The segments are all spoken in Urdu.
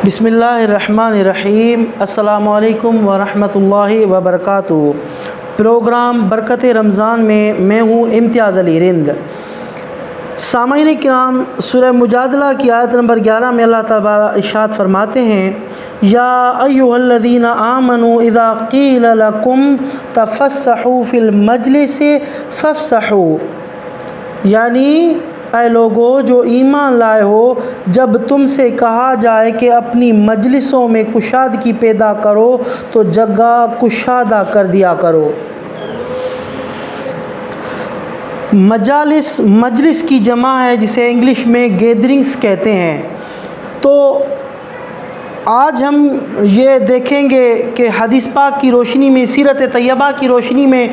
بسم اللہ الرحمن الرحیم۔ السلام علیکم ورحمۃ اللہ وبرکاتہ۔ پروگرام برکت رمضان میں میں ہوں امتیاز علی رند۔ سامعین کرام، سورہ مجادلہ کی آیت نمبر 11 میں اللہ تعالیٰ ارشاد فرماتے ہیں، یا ایھا الذین آمنوا اذا قیل لکم تفسحوا فی المجلس فافسحوا، یعنی اے لوگو جو ایمان لائے ہو، جب تم سے کہا جائے کہ اپنی مجلسوں میں کشادگی پیدا کرو تو جگہ کشادہ کر دیا کرو۔ مجلس کی جمع ہے جسے انگلش میں گیدرنگز کہتے ہیں۔ تو آج ہم یہ دیکھیں گے کہ حدیث پاک کی روشنی میں، سیرت طیبہ کی روشنی میں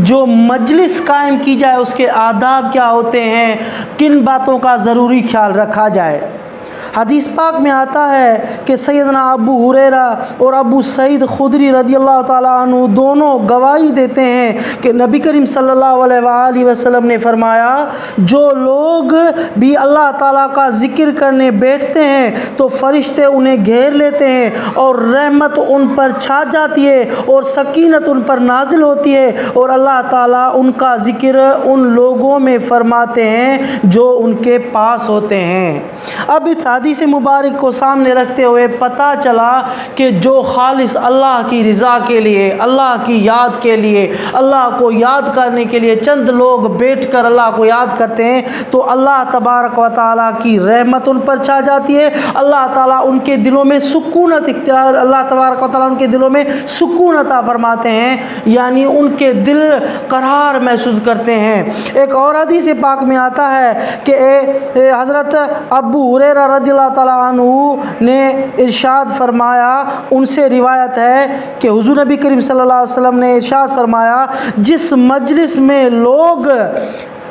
جو مجلس قائم کی جائے اس کے آداب کیا ہوتے ہیں، کن باتوں کا ضروری خیال رکھا جائے۔ حدیث پاک میں آتا ہے کہ سیدنا ابو ہریرہ اور ابو سعید خدری رضی اللہ تعالیٰ عنہ دونوں گواہی دیتے ہیں کہ نبی کریم صلی اللہ علیہ وآلہ وسلم نے فرمایا، جو لوگ بھی اللہ تعالیٰ کا ذکر کرنے بیٹھتے ہیں تو فرشتے انہیں گھیر لیتے ہیں اور رحمت ان پر چھا جاتی ہے اور سکینت ان پر نازل ہوتی ہے، اور اللہ تعالیٰ ان کا ذکر ان لوگوں میں فرماتے ہیں جو ان کے پاس ہوتے ہیں۔ اب اس حدیث مبارک کو سامنے رکھتے ہوئے پتہ چلا کہ جو خالص اللہ کی رضا کے لیے، اللہ کی یاد کے لیے، اللہ کو یاد کرنے کے لیے چند لوگ بیٹھ کر اللہ کو یاد کرتے ہیں تو اللہ تبارک و تعالیٰ کی رحمت ان پر چھا جاتی ہے، اللہ تعالیٰ ان کے دلوں میں سکونت اختیار، اللہ تبارک و تعالیٰ ان کے دلوں میں سکون عطا فرماتے ہیں، یعنی ان کے دل قرار محسوس کرتے ہیں۔ ایک اور حدیث پاک میں آتا ہے کہ حضرت ابو ہریرہ رضی اللہ تعالیٰ عنہ نے ارشاد فرمایا، ان سے روایت ہے کہ حضور نبی کریم صلی اللہ علیہ وسلم نے ارشاد فرمایا، جس مجلس میں لوگ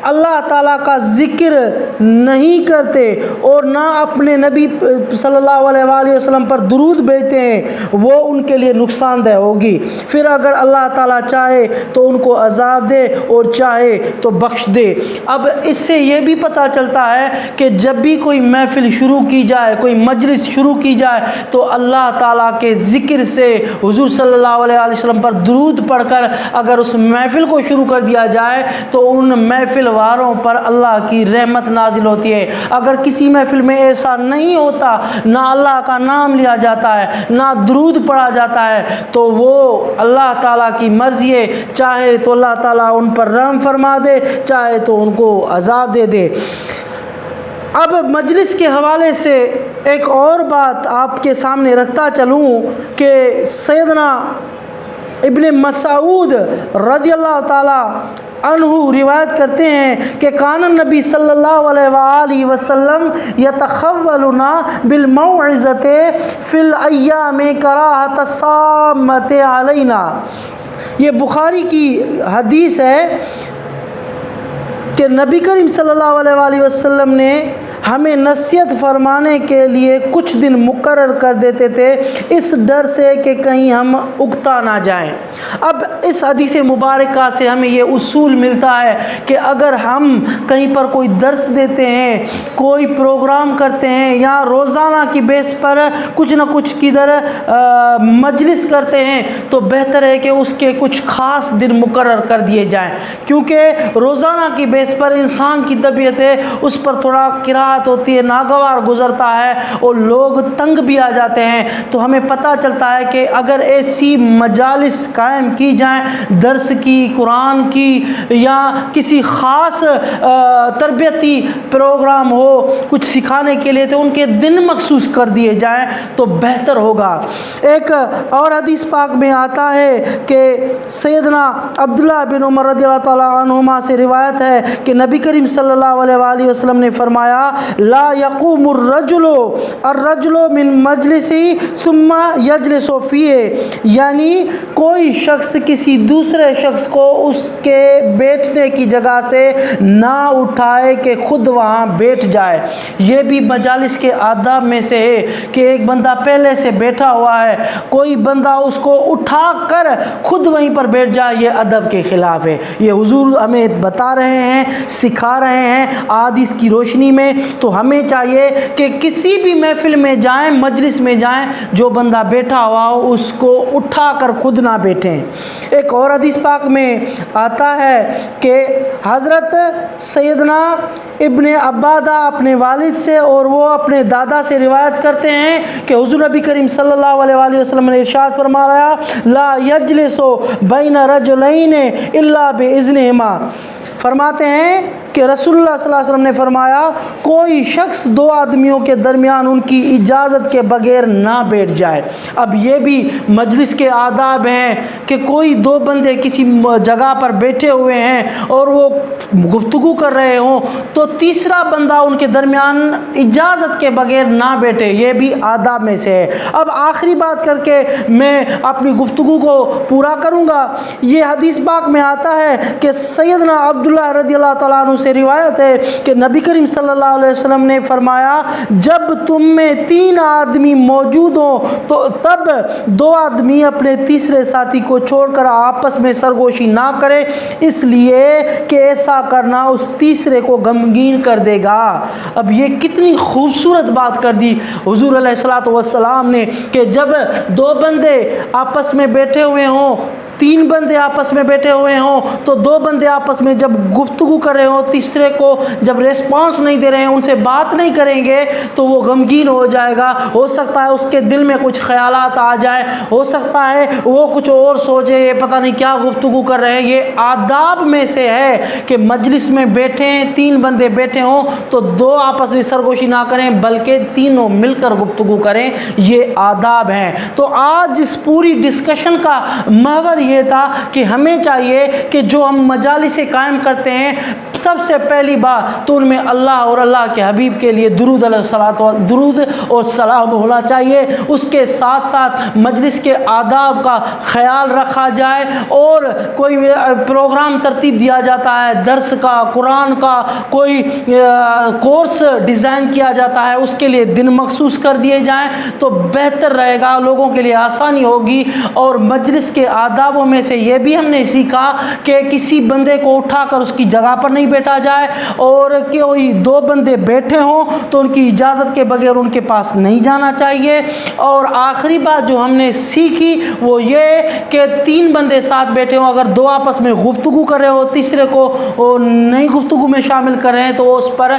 اللہ تعالیٰ کا ذکر نہیں کرتے اور نہ اپنے نبی صلی اللہ علیہ وآلہ وسلم پر درود بھیجتے ہیں، وہ ان کے لیے نقصان دہ ہوگی۔ پھر اگر اللہ تعالیٰ چاہے تو ان کو عذاب دے اور چاہے تو بخش دے۔ اب اس سے یہ بھی پتہ چلتا ہے کہ جب بھی کوئی محفل شروع کی جائے، کوئی مجلس شروع کی جائے تو اللہ تعالیٰ کے ذکر سے، حضور صلی اللہ علیہ وسلم پر درود پڑھ کر اگر اس محفل کو شروع کر دیا جائے تو ان محفل واروں پر اللہ کی رحمت نازل ہوتی ہے۔ اگر کسی محفل میں ایسا نہیں ہوتا، نہ اللہ کا نام لیا جاتا ہے، نہ درود پڑھا جاتا ہے، تو وہ اللہ تعالیٰ کی مرضی ہے، چاہے تو اللہ تعالیٰ ان پر رحم فرما دے، چاہے تو ان کو عذاب دے دے۔ اب مجلس کے حوالے سے ایک اور بات آپ کے سامنے رکھتا چلوں کہ سیدنا ابن مسعود رضی اللہ تعالیٰ عنہ روایت کرتے ہیں کہ کان النبی صلی اللہ علیہ وآلہ وسلم یتخولنا بالموعظۃ فی الایام کراہۃ الصامۃ علینا۔ یہ بخاری کی حدیث ہے کہ نبی کریم صلی اللہ علیہ وآلہ وسلم نے ہمیں نصیحت فرمانے کے لیے کچھ دن مقرر کر دیتے تھے، اس ڈر سے کہ کہیں ہم اکتا نہ جائیں۔ اب اس حدیث مبارکہ سے ہمیں یہ اصول ملتا ہے کہ اگر ہم کہیں پر کوئی درس دیتے ہیں، کوئی پروگرام کرتے ہیں یا روزانہ کی بیس پر کچھ نہ کچھ کدھر مجلس کرتے ہیں تو بہتر ہے کہ اس کے کچھ خاص دن مقرر کر دیے جائیں، کیونکہ روزانہ کی بیس پر انسان کی طبیعت ہے، اس پر تھوڑا قرات ہوتی ہے، ناگوار گزرتا ہے اور لوگ تنگ بھی آ جاتے ہیں۔ تو ہمیں پتہ چلتا ہے کہ اگر ایسی مجالس قائم کی جائیں، درس کی، قرآن کی، یا کسی خاص تربیتی پروگرام ہو کچھ سکھانے کے لیے، تو ان کے دن مخصوص کر دیے جائیں تو بہتر ہوگا۔ ایک اور حدیث پاک میں آتا ہے کہ سیدنا عبداللہ بن عمر رضی اللہ تعالیٰ عنہما سے روایت ہے کہ نبی کریم صلی اللہ علیہ وآلہ وسلم نے فرمایا، لا يقوم الرجل من مجلسی ثم یجلس فیہ، یعنی کوئی شخص کسی دوسرے شخص کو اس کے بیٹھنے کی جگہ سے نہ اٹھائے کہ خود وہاں بیٹھ جائے۔ یہ بھی مجالس کے آداب میں سے ہے کہ ایک بندہ پہلے سے بیٹھا ہوا ہے، کوئی بندہ اس کو اٹھا کر خود وہیں پر بیٹھ جائے، یہ ادب کے خلاف ہے۔ یہ حضور ہمیں بتا رہے ہیں، سکھا رہے ہیں احادیث کی روشنی میں۔ تو ہمیں چاہیے کہ کسی بھی محفل میں جائیں، مجلس میں جائیں، جو بندہ بیٹھا ہوا ہو اس کو اٹھا کر خود نہ بیٹھیں۔ ایک اور حدیث پاک میں آتا ہے کہ حضرت سیدنا ابن عبادہ اپنے والد سے اور وہ اپنے دادا سے روایت کرتے ہیں کہ حضور نبی کریم صلی اللہ علیہ وآلہ وسلم نے ارشاد فرمایا، لا یجلس بین رجلین الا باذنہما، فرماتے ہیں کہ رسول اللہ صلی اللہ علیہ وسلم نے فرمایا کوئی شخص دو آدمیوں کے درمیان ان کی اجازت کے بغیر نہ بیٹھ جائے۔ اب یہ بھی مجلس کے آداب ہیں کہ کوئی دو بندے کسی جگہ پر بیٹھے ہوئے ہیں اور وہ گفتگو کر رہے ہوں تو تیسرا بندہ ان کے درمیان اجازت کے بغیر نہ بیٹھے، یہ بھی آداب میں سے ہے۔ اب آخری بات کر کے میں اپنی گفتگو کو پورا کروں گا۔ یہ حدیث پاک میں آتا ہے کہ سیدنا عبداللہ رضی اللہ تعالیٰ عنہ سے روایت ہے کہ نبی کریم صلی اللہ علیہ وسلم نے فرمایا، جب تم میں 3 آدمی موجود ہوں تو تب 2 آدمی اپنے تیسرے ساتھی کو چھوڑ کر آپس میں سرگوشی نہ کرے، اس لیے کہ ایسا کرنا اس تیسرے کو غمگین کر دے گا۔ اب یہ کتنی خوبصورت بات کر دی حضور علیہ الصلوۃ والسلام نے کہ جب 2 بندے آپس میں بیٹھے ہوئے ہوں، 3 بندے آپس میں بیٹھے ہوئے ہوں تو 2 بندے آپس میں جب گفتگو کر رہے ہوں، تیسرے کو جب ریسپانس نہیں دے رہے ہیں، ان سے بات نہیں کریں گے تو وہ غمگین ہو جائے گا۔ ہو سکتا ہے اس کے دل میں کچھ خیالات آ جائے، ہو سکتا ہے وہ کچھ اور سوچے، یہ پتہ نہیں کیا گفتگو کر رہے ہیں۔ یہ آداب میں سے ہے کہ مجلس میں بیٹھیں، 3 بندے بیٹھے ہوں تو 2 آپس میں سرگوشی نہ کریں بلکہ تینوں مل کر گفتگو کریں، یہ آداب ہیں۔ تو آج اس پوری ڈسکشن کا محور یہ تھا کہ ہمیں چاہیے کہ جو ہم مجالس قائم کرتے ہیں، سب سے پہلی بات تو ان میں اللہ اور اللہ کے حبیب کے لیے درود اور سلام ہونا چاہیے۔ اس کے ساتھ ساتھ مجلس کے آداب کا خیال رکھا جائے، اور کوئی پروگرام ترتیب دیا جاتا ہے، درس کا، قرآن کا کوئی کورس ڈیزائن کیا جاتا ہے، اس کے لیے دن مخصوص کر دیے جائیں تو بہتر رہے گا، لوگوں کے لیے آسانی ہوگی۔ اور مجلس کے آدابوں میں سے یہ بھی ہم نے سیکھا کہ کسی بندے کو اٹھا کر اس کی جگہ پر نہیں بیٹھا جائے، اور کوئی 2 بندے بیٹھے ہوں تو ان کی اجازت کے بغیر ان کے پاس نہیں جانا چاہیے۔ اور آخری بات جو ہم نے سیکھی وہ یہ کہ 3 بندے ساتھ بیٹھے ہوں، اگر 2 آپس میں گفتگو کر رہے ہو، تیسرے کو نئی گفتگو میں شامل کر رہے ہیں تو اس پر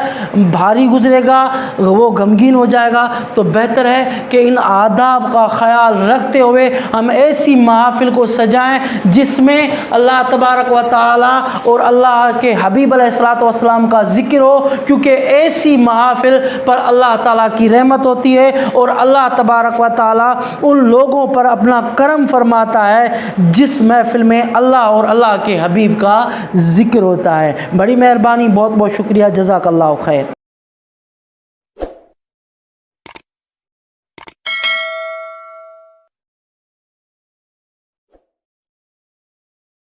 بھاری گزرے گا، وہ غمگین ہو جائے گا۔ تو بہتر ہے کہ ان آداب کا خیال رکھتے ہوئے ہم ایسی محافل کو سجائیں جس میں اللہ تبارک و تعالی اور اللہ کے حبیب علیہ الصلوۃ والسلام کا ذکر ہو، کیونکہ ایسی محافل پر اللہ تعالیٰ کی رحمت ہوتی ہے اور اللہ تبارک و تعالی ان لوگوں پر اپنا کرم فرماتا ہے جس محفل میں اللہ اور اللہ کے حبیب کا ذکر ہوتا ہے۔ بڑی مہربانی، بہت بہت شکریہ، جزاک اللہ خیر۔